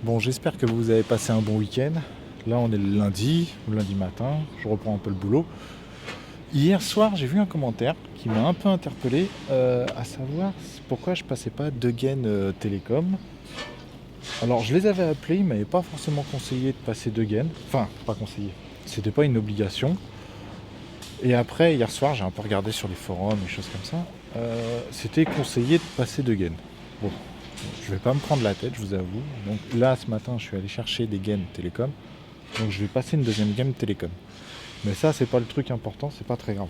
Bon, j'espère que vous avez passé un bon week-end. Là, on est le lundi matin, je reprends un peu le boulot. Hier soir, j'ai vu un commentaire qui m'a un peu interpellé, à savoir pourquoi je passais pas deux gaines télécom. Alors, je les avais appelés, ils m'avaient pas forcément conseillé de passer deux gaines. Enfin, pas conseillé, c'était pas une obligation. Et après, hier soir, j'ai un peu regardé sur les forums et choses comme ça. C'était conseillé de passer deux gaines. Bon, je vais pas me prendre la tête, je vous avoue. Donc là, ce matin, je suis allé chercher des gaines télécom. Donc je vais passer une deuxième gamme télécom. Mais ça, c'est pas le truc important, c'est pas très grave.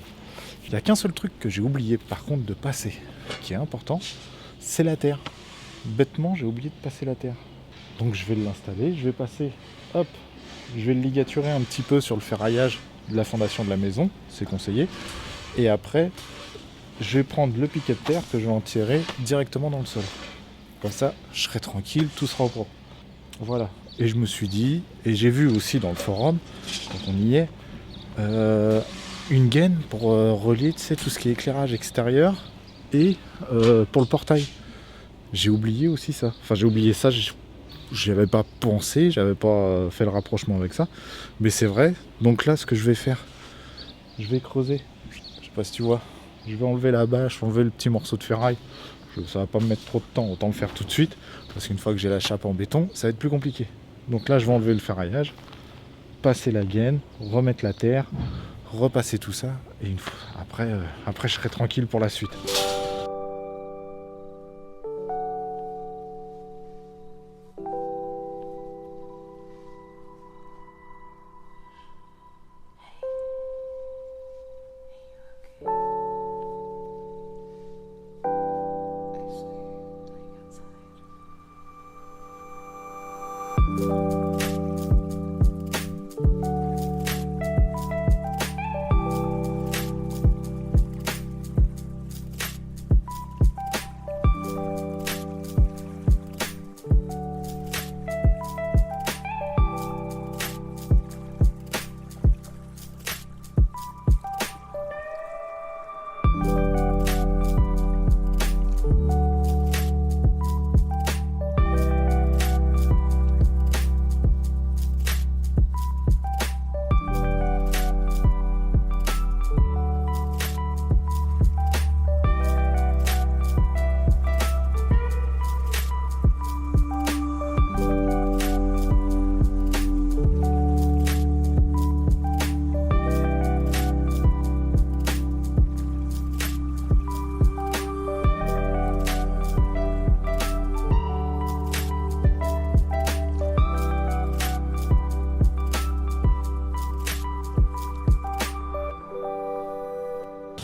Il n'y a qu'un seul truc que j'ai oublié par contre de passer, qui est important, c'est la terre. Bêtement, j'ai oublié de passer la terre. Donc je vais l'installer, je vais passer, hop, je vais le ligaturer un petit peu sur le ferraillage de la fondation de la maison, c'est conseillé. Et après, je vais prendre le piquet de terre que je vais en tirer directement dans le sol. Comme ça, je serai tranquille, tout sera propre. Voilà. Et je me suis dit, et j'ai vu aussi dans le forum, quand on y est, une gaine pour relier, tu sais, tout ce qui est éclairage extérieur et pour le portail. J'ai oublié aussi ça. Enfin, j'ai oublié ça, j'y avais pas pensé, j'avais pas fait le rapprochement avec ça. Mais c'est vrai. Donc là, ce que je vais faire, je vais creuser. Je sais pas si tu vois. Je vais enlever la bâche, enlever le petit morceau de ferraille. Ça va pas me mettre trop de temps, autant le faire tout de suite. Parce qu'une fois que j'ai la chape en béton, ça va être plus compliqué. Donc là, je vais enlever le ferraillage, passer la gaine, remettre la terre, repasser tout ça. Et une fois, après, je serai tranquille pour la suite.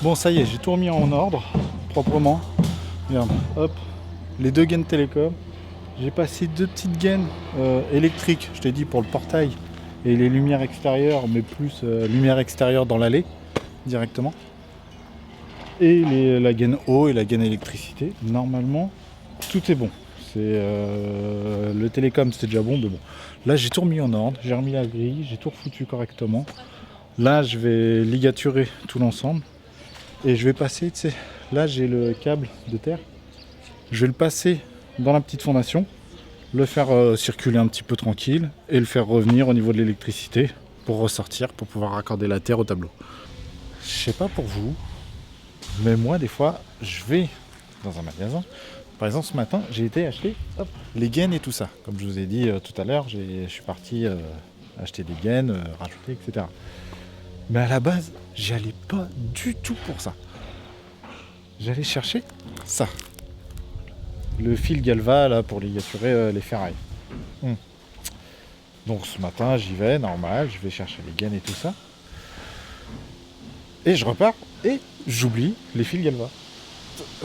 Bon, ça y est, j'ai tout remis en ordre, proprement. Regarde, hop, les deux gaines télécom. J'ai passé deux petites gaines électriques, je t'ai dit, pour le portail et les lumières extérieures, mais plus lumière extérieure dans l'allée, directement. Et la gaine eau et la gaine électricité. Normalement, tout est bon. Le télécom, c'était déjà bon, mais bon. Là, j'ai tout remis en ordre, j'ai remis la grille, j'ai tout refoutu correctement. Là, je vais ligaturer tout l'ensemble. Et je vais passer, tu sais, là j'ai le câble de terre, je vais le passer dans la petite fondation, le faire circuler un petit peu tranquille et le faire revenir au niveau de l'électricité pour ressortir, pour pouvoir raccorder la terre au tableau. Je sais pas pour vous, mais moi des fois je vais dans un magasin. Par exemple ce matin j'ai été acheter les gaines et tout ça. Comme je vous ai dit tout à l'heure, je suis parti acheter des gaines, rajouter, etc. Mais à la base, j'y allais pas du tout pour ça. J'allais chercher ça. Le fil galva là pour ligaturer les ferrailles. Donc ce matin, j'y vais, normal, je vais chercher les gaines et tout ça. Et je repars et j'oublie les fils galva.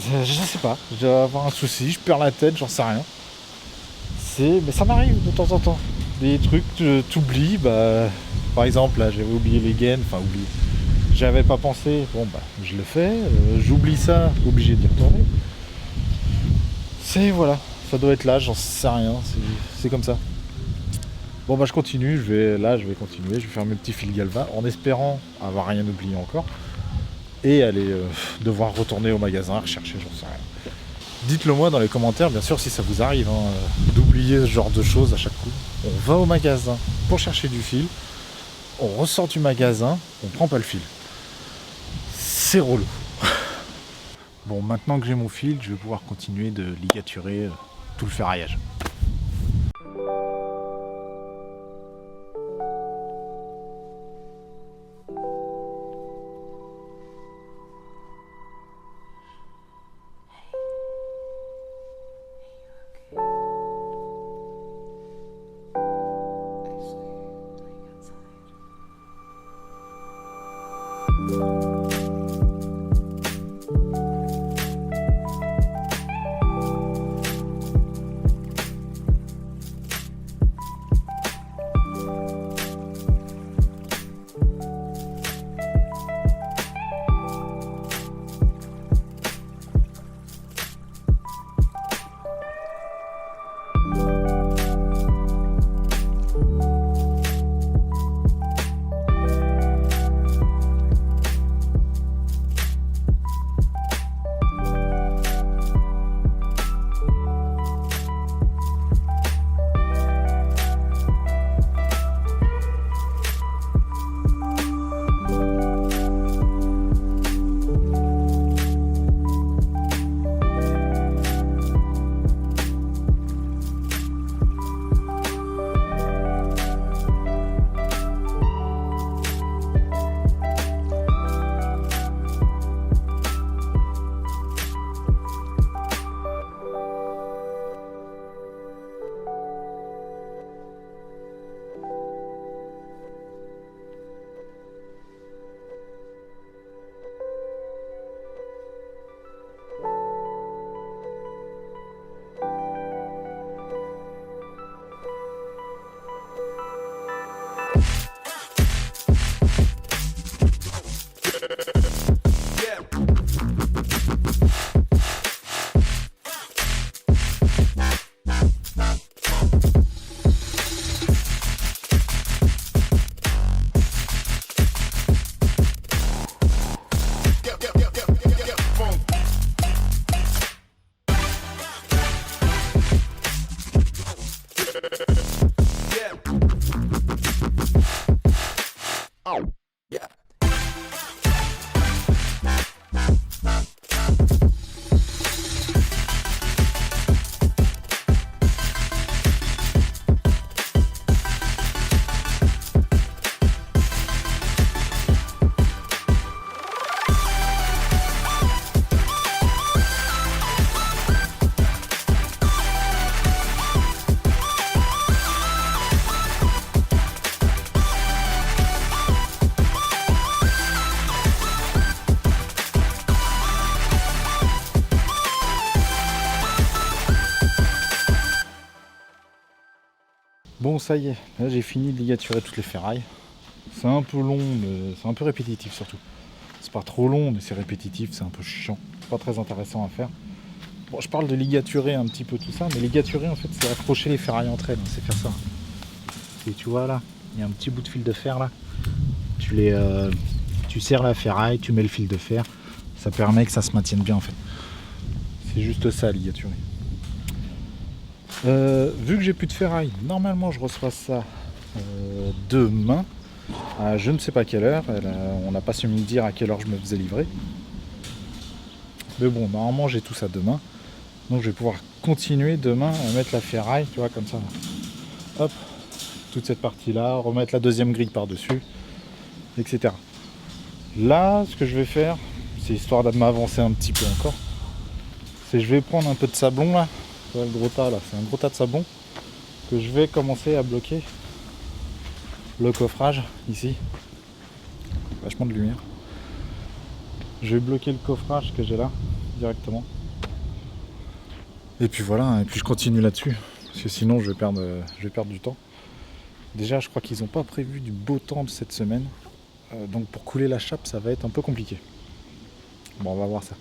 Je sais pas, je dois avoir un souci, je perds la tête, j'en sais rien. Mais ça m'arrive de temps en temps. Des trucs, t'oublies, par exemple, là, j'avais oublié les gaines, j'avais pas pensé, je le fais, j'oublie ça, obligé d'y retourner. Voilà, ça doit être là, j'en sais rien, c'est comme ça. Bon, je continue, je vais continuer, je vais faire mes petits fils galva, en espérant avoir rien oublié encore, et aller devoir retourner au magasin, rechercher, j'en sais rien. Dites-le moi dans les commentaires, bien sûr, si ça vous arrive d'oublier ce genre de choses à chaque coup. On va au magasin pour chercher du fil, on ressort du magasin, on prend pas le fil. C'est relou. Bon, maintenant que j'ai mon fil, je vais pouvoir continuer de ligaturer tout le ferraillage. Bon, ça y est, là j'ai fini de ligaturer toutes les ferrailles. C'est un peu long, mais c'est un peu répétitif surtout. C'est pas trop long, mais c'est répétitif, c'est un peu chiant. C'est pas très intéressant à faire. Bon, je parle de ligaturer un petit peu tout ça, mais ligaturer en fait, c'est accrocher les ferrailles entre elles, hein, c'est faire ça. Et tu vois là, il y a un petit bout de fil de fer là. Tu serres la ferraille, tu mets le fil de fer. Ça permet que ça se maintienne bien en fait. C'est juste ça, ligaturer. Vu que j'ai plus de ferraille, normalement je reçois ça demain à je ne sais pas quelle heure. On n'a pas su me dire à quelle heure je me faisais livrer. Mais bon, normalement j'ai tout ça demain. Donc je vais pouvoir continuer demain à mettre la ferraille, tu vois, comme ça. Hop, toute cette partie-là, remettre la deuxième grille par-dessus, etc. Là, ce que je vais faire, c'est histoire de m'avancer un petit peu encore, c'est je vais prendre un peu de sablon là. Le gros tas là, c'est un gros tas de sablon que je vais commencer à bloquer le coffrage ici. Vachement de lumière. Je vais bloquer le coffrage que j'ai là directement. Et puis voilà, et puis je continue là-dessus. Parce que sinon je vais perdre du temps. Déjà je crois qu'ils n'ont pas prévu du beau temps de cette semaine. Donc pour couler la chape ça va être un peu compliqué. Bon, on va voir ça.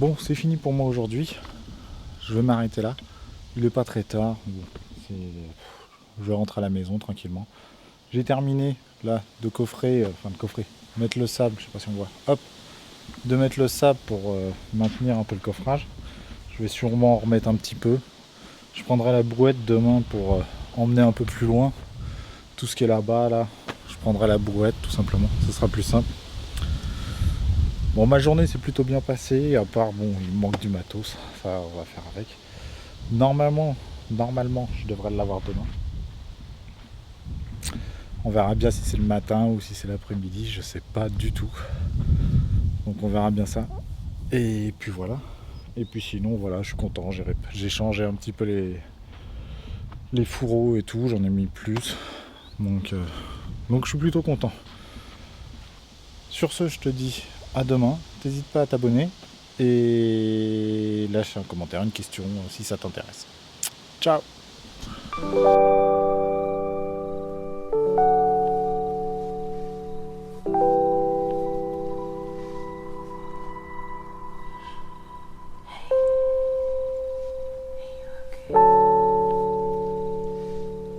Bon, c'est fini pour moi aujourd'hui. Je vais m'arrêter là. Il n'est pas très tard. Bon, je vais rentrer à la maison tranquillement. J'ai terminé là de coffrer, mettre le sable, je sais pas si on voit. Hop, de mettre le sable pour maintenir un peu le coffrage. Je vais sûrement en remettre un petit peu. Je prendrai la brouette demain pour emmener un peu plus loin. Tout ce qui est là-bas, là, je prendrai la brouette tout simplement. Ce sera plus simple. Bon, ma journée s'est plutôt bien passée, à part, bon, il me manque du matos, ça on va faire avec. Normalement, je devrais l'avoir demain. On verra bien si c'est le matin ou si c'est l'après-midi, je sais pas du tout. Donc on verra bien ça. Et puis voilà. Et puis sinon, voilà, je suis content, j'ai changé un petit peu les fourreaux et tout, j'en ai mis plus. Donc je suis plutôt content. Sur ce, je te dis à demain. N'hésite pas à t'abonner et lâche un commentaire, une question si ça t'intéresse. Ciao!